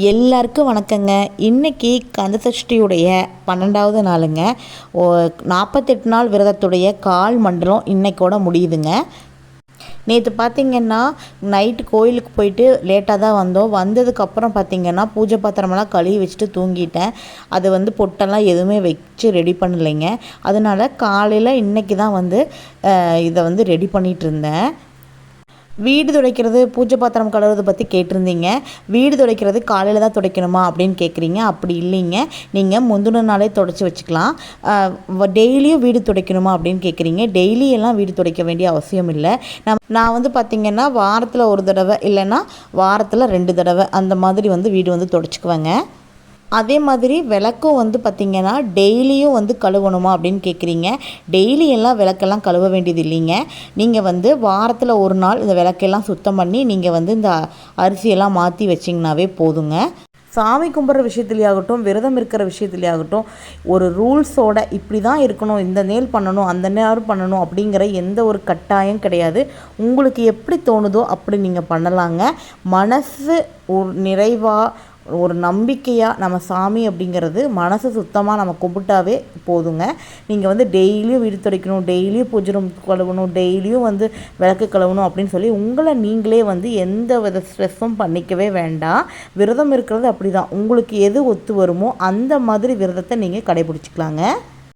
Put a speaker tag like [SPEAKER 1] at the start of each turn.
[SPEAKER 1] எல்லாருக்கும் வணக்கங்க. இன்றைக்கி கந்தசஷ்டியுடைய 12வது நாளுங்க. 48 நாள் விரதத்துடைய கால் மண்டலம் இன்றைக்கோட முடியுதுங்க. நேற்று பார்த்திங்கன்னா நைட்டு கோயிலுக்கு போயிட்டு லேட்டாக தான் வந்தோம். வந்ததுக்கப்புறம் பார்த்திங்கன்னா பூஜை பாத்திரமெல்லாம் கழுவி வச்சுட்டு தூங்கிட்டேன். அது பொட்டெல்லாம் எதுவுமே வச்சு ரெடி பண்ணலைங்க. அதனால் காலையில் இன்றைக்கி தான் இதை ரெடி பண்ணிகிட்டு இருந்தேன். வீடு துடைக்கிறது, பூஜை பாத்திரம் கழுவுறதை பற்றி கேட்டிருந்தீங்க. வீடு துடைக்கிறது காலையில் தான் துடைக்கணுமா அப்படின்னு கேட்குறீங்க. அப்படி இல்லைங்க, நீங்கள் முந்தின நாளே துடைச்சி வச்சுக்கலாம். டெய்லியும் வீடு துடைக்கணுமா அப்படின்னு கேட்குறீங்க. டெய்லியெல்லாம் வீடு துடைக்க வேண்டிய அவசியம் இல்லை. நான் பார்த்திங்கன்னா வாரத்தில் ஒரு தடவை இல்லைன்னா வாரத்தில் 2 தடவை அந்த மாதிரி வீடு துடைச்சிக்குவேங்க. அதே மாதிரி விளக்கும் பார்த்திங்கன்னா டெய்லியும் கழுவணுமா அப்படின்னு கேட்குறீங்க. டெய்லியெல்லாம் விளக்கெல்லாம் கழுவ வேண்டியது இல்லைங்க. நீங்கள் வாரத்தில் ஒரு நாள் இந்த விளக்கெல்லாம் சுத்தம் பண்ணி நீங்கள் இந்த அரிசியெல்லாம் மாற்றி வச்சிங்கனாவே போதுங்க. சாமி கும்பிட்ற விஷயத்துலையாகட்டும், விரதம் இருக்கிற விஷயத்துலையாகட்டும், ஒரு ரூல்ஸோட இப்படி தான் இருக்கணும், இந்த நேல் பண்ணணும், அந்த நேரம் பண்ணணும் அப்படிங்கிற எந்த ஒரு கட்டாயம் கிடையாது. உங்களுக்கு எப்படி தோணுதோ அப்படி நீங்கள் பண்ணலாங்க. மனசு ஒரு நிறைவாக, ஒரு நம்பிக்கையாக நம்ம சாமி அப்படிங்கிறது மனசு சுத்தமாக நம்ம கும்பிட்டாவே போதுங்க. நீங்கள் டெய்லியும் வீடு துடைக்கணும், டெய்லியும் பூஜை ரூம் கழுவணும், டெய்லியும் விளக்கு கழுவணும் அப்படின்னு சொல்லி உங்களை நீங்களே எந்த வித ஸ்ட்ரெஸ்ஸும் பண்ணிக்கவே வேண்டாம். விரதம் இருக்கிறது அப்படி தான். உங்களுக்கு எது ஒத்து வருமோ அந்த மாதிரி விரதத்தை நீங்கள் கடைபிடிச்சிக்கலாங்க.